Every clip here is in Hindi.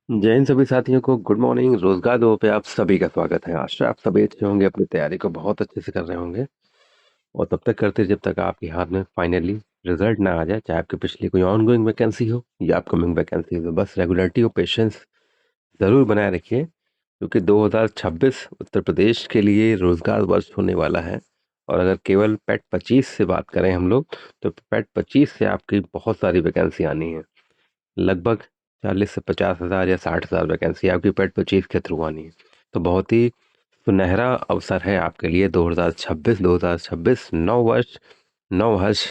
जय हिंद सभी साथियों को गुड मॉर्निंग। रोजगार दो पे आप सभी का स्वागत है। आशा आप सभी अच्छे होंगे, अपनी तैयारी को बहुत अच्छे से कर रहे होंगे और तब तक करते जब तक आपके हाथ में फाइनली रिजल्ट ना आ जाए। चाहे आपकी पिछली कोई ऑनगोइंग वैकेंसी हो या अपकमिंग वैकेंसी हो, तो बस रेगुलरिटी और पेशेंस जरूर बनाए रखिए, क्योंकि 2026 उत्तर प्रदेश के लिए रोजगार वर्ष होने वाला है। और अगर केवल पेट 25 से बात करें हम लोग, तो पेट 25 से आपकी बहुत सारी वैकेंसी आनी है। लगभग 40 से 50 हज़ार या 60 हज़ार वैकेंसी आपकी पेट 25 के थ्रू आनी है। तो बहुत ही सुनहरा अवसर है आपके लिए। 2026 नौ वर्ष, नौ हर्ष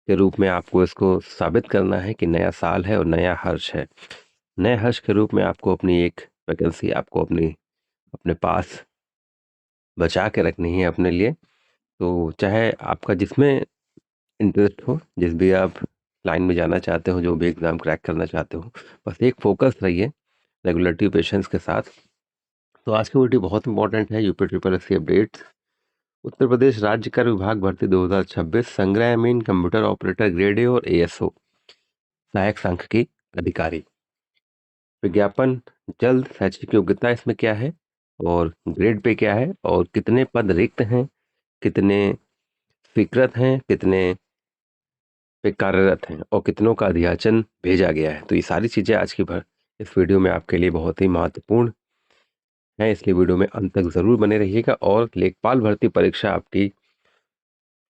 के रूप में आपको इसको साबित करना है कि नया साल है और नया हर्ष है। नए हर्ष के रूप में आपको अपनी एक वैकेंसी आपको अपने पास बचा के रखनी है अपने लिए। तो चाहे आपका जिसमें इंटरेस्ट हो, जिस भी आप लाइन में जाना चाहते हो, जो भी एग्ज़ाम क्रैक करना चाहते हो, बस एक फोकस रहिए रेगुलरिटी पेशेंस के साथ। तो आज की वीडियो बहुत इंपॉर्टेंट है। UP triple S C updates. Uttar Pradesh राज्य कर विभाग भर्ती 2026 संग्रह मीन कंप्यूटर ऑपरेटर ग्रेड ए और एएसओ सहायक सांख्यिकी अधिकारी। विज्ञापन जल्द। शैक्षिक योग्यता इसमें क्या है और ग्रेड पे क्या है और कितने पद रिक्त हैं, कितने स्वीकृत हैं, कितने पे कार्यरत हैं और कितनों का अधियाचन भेजा गया है। तो ये सारी चीज़ें आज की इस वीडियो में आपके लिए बहुत ही महत्वपूर्ण है, इसलिए वीडियो में अंत तक ज़रूर बने रहिएगा। और लेखपाल भर्ती परीक्षा आपकी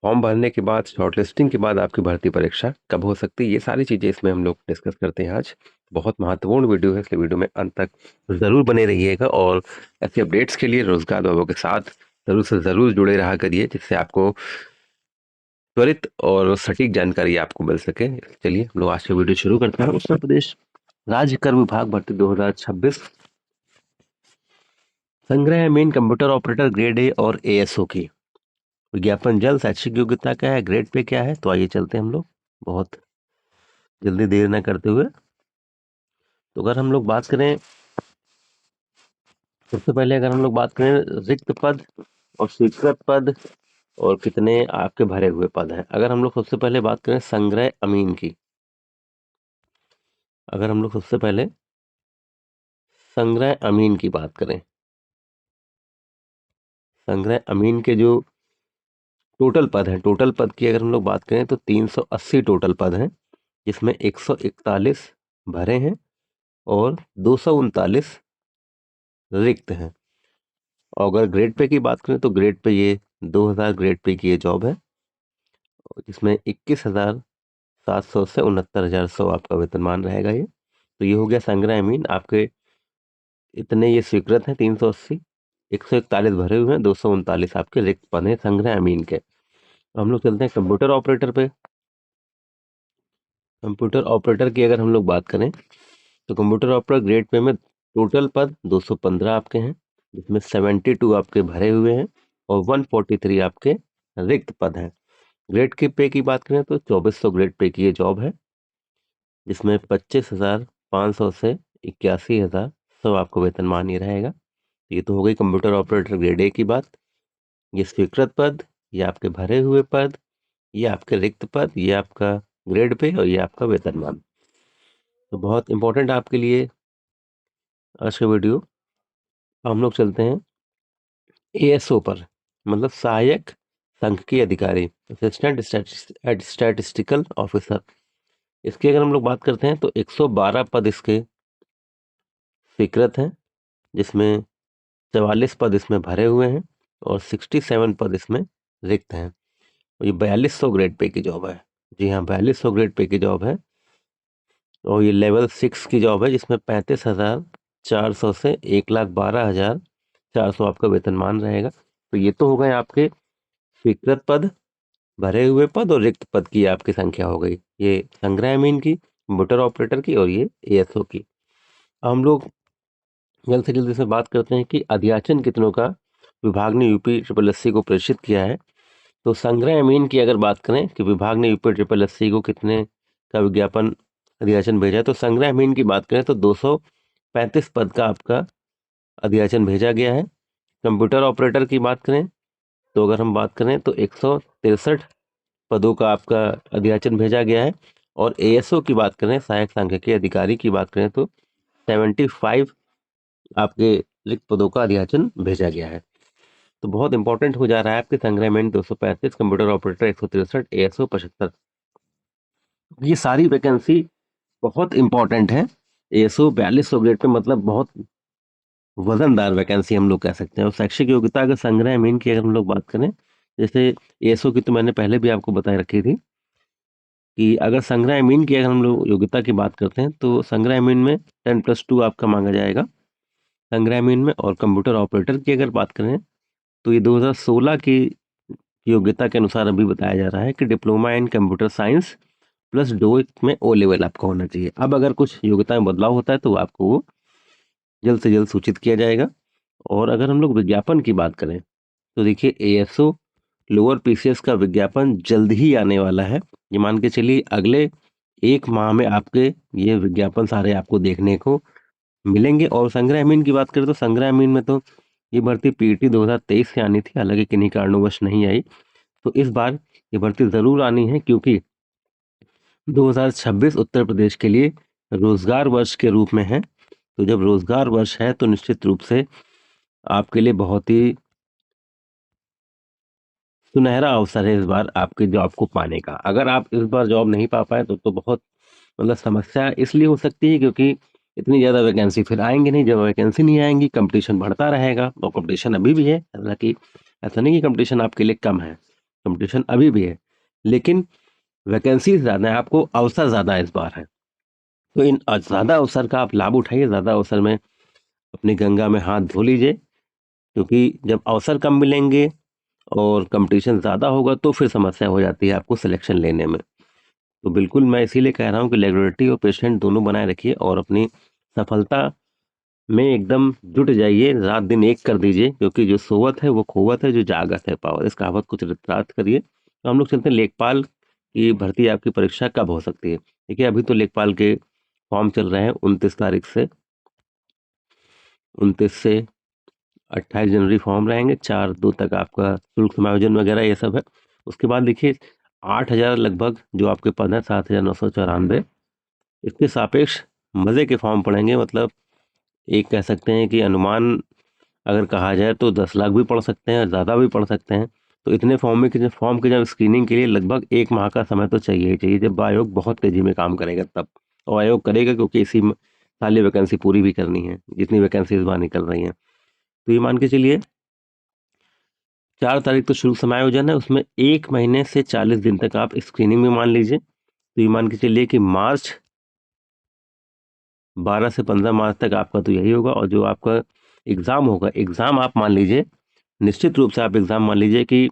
फॉर्म भरने के बाद, शॉर्टलिस्टिंग के बाद आपकी भर्ती परीक्षा कब हो सकती है, ये सारी चीज़ें इसमें हम लोग डिस्कस करते हैं आज। बहुत महत्वपूर्ण वीडियो है, इसलिए वीडियो में अंत तक ज़रूर बने रहिएगा। और ऐसे अपडेट्स के लिए रोजगार बाबू के साथ ज़रूर से ज़रूर जुड़े रहा करिए, जिससे आपको त्वरित और सटीक जानकारी आपको मिल सके। चलिए हम लोग आज की वीडियो शुरू करते हैं। उत्तर प्रदेश राज्य कर विभाग भर्ती 2026 संग्रह main computer operator grade A और एएसओ की। विज्ञापन जल्द। शैक्षिक योग्यता क्या है, ग्रेड पे क्या है, तो आइए चलते हैं हम लोग बहुत जल्दी देर न करते हुए। तो अगर हम लोग बात करें, सबसे पहले अगर हम लोग बात करें रिक्त पद और स्वीकृत पद और कितने आपके भरे हुए पद हैं। अगर हम लोग सबसे पहले बात करें संग्रह अमीन की, अगर हम लोग सबसे पहले संग्रह अमीन की बात करें, संग्रह अमीन के जो टोटल पद हैं, टोटल पद की अगर हम लोग बात करें तो 380 टोटल पद हैं, जिसमें 141 भरे हैं और 239 रिक्त हैं। और अगर ग्रेड पे की बात करें तो ग्रेड पे ये 2000 ग्रेड पे की ये जॉब है, जिसमें 21,700 से 69,100 आपका वेतनमान रहेगा ये। तो ये हो गया संग्रह अमीन आपके। इतने ये स्वीकृत हैं 380, 141 भरे हुए हैं, 239 आपके रिक्त पद हैं संग्रह अमीन के। हम लोग चलते हैं कंप्यूटर ऑपरेटर पे। कंप्यूटर ऑपरेटर की अगर हम लोग बात करें तो कंप्यूटर ऑपरेटर ग्रेड पे में टोटल पद 215 आपके हैं, जिसमें 72 आपके भरे हुए हैं और 143 आपके रिक्त पद हैं। ग्रेड के पे की बात करें तो 2400 ग्रेड पे की ये जॉब है, जिसमें 25,500 से 81,100 आपको वेतनमान ही रहेगा। ये तो हो गई कंप्यूटर ऑपरेटर ग्रेड ए की बात। ये स्वीकृत पद, ये आपके भरे हुए पद, ये आपके रिक्त पद, ये आपका ग्रेड पे और ये आपका वेतनमान। तो बहुत इंपॉर्टेंट आपके लिए आज का वीडियो। हम लोग चलते हैं एएसओ पर, मतलब सहायक सांख्यिकी अधिकारी, असिस्टेंट स्टैटिस्टिकल ऑफिसर। इसकी अगर हम लोग बात करते हैं तो 112 पद इसके स्वीकृत हैं, जिसमें 44 पद इसमें भरे हुए हैं और 67 पद इसमें रिक्त हैं। और ये 4200 ग्रेड पे की जॉब है। जी हाँ, 4200 ग्रेड पे की जॉब है और ये लेवल 6 की जॉब है, जिसमें 35,400 से 1,12,400 आपका वेतनमान रहेगा। तो ये तो हो गए आपके स्वीकृत पद, भरे हुए पद और रिक्त पद की आपकी संख्या हो गई। ये संग्रह अमीन की, कंप्यूटर ऑपरेटर की और ये एएसओ की। हम लोग जल्द से जल्द इसमें बात करते हैं कि अध्याचन कितनों का विभाग ने यूपी ट्रिपल एससी को प्रेषित किया है। तो संग्रह अमीन की अगर बात करें कि विभाग ने यूपी ट्रिपल एससी को कितने का विज्ञापन अध्याचन भेजा है, तो संग्रह अमीन की बात करें तो 235 पद का आपका अध्याचन भेजा गया है। कंप्यूटर ऑपरेटर की बात करें तो अगर हम बात करें तो 163 पदों का आपका अध्याचन भेजा गया है। और एएसओ की बात करें, सहायक सांख्यिकी अधिकारी की बात करें तो 75 आपके रिक्त पदों का अधियाचन भेजा गया है। तो बहुत इंपॉर्टेंट हो जा रहा है आपके संग्रह 235, कंप्यूटर ऑपरेटर 163, ASO 75। ये सारी वैकेंसी बहुत इंपॉर्टेंट है। ASO 4200 ग्रेड पे मतलब बहुत वजनदार वैकेंसी हम लोग कह सकते हैं। और शैक्षिक योग्यता अगर संग्रह मीन की अगर हम लोग बात करें, जैसे ASO की तो मैंने पहले भी आपको बताए रखी थी कि अगर संग्रह मीन की अगर हम लोग योग्यता की बात करते हैं तो संग्रह मीन में 10+2 आपका मांगा जाएगा संग्रह मीन में। और कंप्यूटर ऑपरेटर की अगर बात करें तो ये 2016 की योग्यता के अनुसार अभी बताया जा रहा है कि diploma in computer science plus डो में O लेवल आपका होना चाहिए। अब अगर कुछ योग्यता में बदलाव होता है तो आपको वो जल्द से जल्द सूचित किया जाएगा। और अगर हम लोग विज्ञापन की बात करें तो देखिए ASO लोअर PCS का विज्ञापन जल्द ही आने वाला है। ये मान के चलिए अगले 1 माह में आपके ये विज्ञापन सारे आपको देखने को मिलेंगे। और संग्रह मीन की बात करें तो संग्रह मीन में तो ये भर्ती PET 2023 से आनी थी, हालांकि किन्हीं कारणवश नहीं आई। तो इस बार ये भर्ती जरूर आनी है क्योंकि 2026 उत्तर प्रदेश के लिए रोजगार वर्ष के रूप में है। तो जब रोजगार वर्ष है तो निश्चित रूप से आपके लिए बहुत ही सुनहरा अवसर है इस बार आपके जॉब को पाने का। अगर आप इस बार जॉब नहीं पा पाए तो बहुत मतलब समस्या इसलिए हो सकती है क्योंकि इतनी ज़्यादा वैकेंसी फिर आएंगी नहीं। जब वैकेंसी नहीं आएंगी कंपटीशन बढ़ता रहेगा, और कंपटीशन अभी भी है। हालांकि ऐसा नहीं कि कंपटीशन आपके लिए कम है, कंपटीशन अभी भी है, लेकिन वैकेंसी ज़्यादा है, आपको अवसर ज़्यादा इस बार है। तो इन ज़्यादा अवसर का आप लाभ उठाइए, ज़्यादा अवसर में अपनी गंगा में हाथ धो लीजिए। क्योंकि जब अवसर कम मिलेंगे और कंपटीशन ज़्यादा होगा तो फिर समस्या हो जाती है आपको सिलेक्शन लेने में। तो बिल्कुल मैं इसीलिए कह रहा हूँ कि रेगुलरिटी और पेशेंट दोनों बनाए रखिए और अपनी सफलता में एकदम जुट जाइए, रात दिन एक कर दीजिए। क्योंकि जो सोवत है वो खोवत है, जो जागत है पावत। इस कहावत को चरितार्थ करिए। तो हम लोग चलते हैं लेखपाल की भर्ती आपकी परीक्षा कब हो सकती है। देखिए अभी तो लेखपाल के फॉर्म चल रहे हैं 29 तारीख से, 29 से 28 जनवरी फॉर्म रहेंगे। 4/2 तक आपका शुल्क समायोजन वगैरह ये सब है। उसके बाद देखिए 8,000 लगभग जो आपके पद हैं, 7,994, इसके सापेक्ष मज़े के फॉर्म पड़ेंगे। मतलब एक कह सकते हैं कि अनुमान अगर कहा जाए तो 10 लाख भी पढ़ सकते हैं, ज़्यादा भी पढ़ सकते हैं। तो इतने फॉर्म की जब स्क्रीनिंग के लिए लगभग 1 माह का समय तो चाहिए ही चाहिए, जब आयोग बहुत तेज़ी में काम करेगा तब। और आयोग करेगा क्योंकि साल ये वैकेंसी पूरी भी करनी है, जितनी वैकेंसी इस बार निकल रही हैं। तो ये मान के चलिए 4 तारीख तो शुल्क समायोजन है, उसमें 1 महीने से 40 दिन तक आप स्क्रीनिंग में मान लीजिए। तो ये मान के चलिए कि 12 से 15 मार्च तक आपका तो यही होगा। और जो आपका एग्ज़ाम होगा, एग्ज़ाम आप मान लीजिए, निश्चित रूप से आप एग्ज़ाम मान लीजिए कि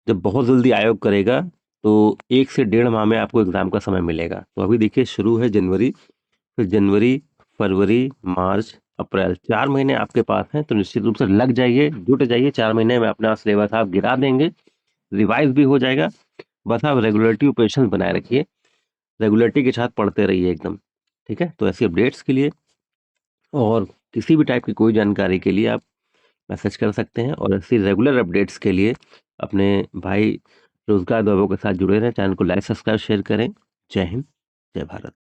जब बहुत जल्दी आयोग करेगा तो 1 से 1.5 माह में आपको एग्ज़ाम का समय मिलेगा। तो अभी देखिए शुरू है जनवरी, फिर जनवरी, फरवरी, मार्च, अप्रैल, 4 महीने आपके पास हैं। तो निश्चित रूप से लग जाइए, जुट जाइए। 4 महीने में अपना सिलेबस आप गिरा देंगे, रिवाइज भी हो जाएगा। बस आप रेगुलरिटी और पेशेंस बनाए रखिए, रेगुलरिटी के साथ पढ़ते रहिए एकदम। ठीक है, तो ऐसी अपडेट्स के लिए और किसी भी टाइप की कोई जानकारी के लिए आप मैसेज कर सकते हैं। और ऐसी रेगुलर अपडेट्स के लिए अपने भाई रोजगार बाबू के साथ जुड़े रहें। चैनल को लाइक, सब्सक्राइब, शेयर करें। जय हिंद, जय भारत।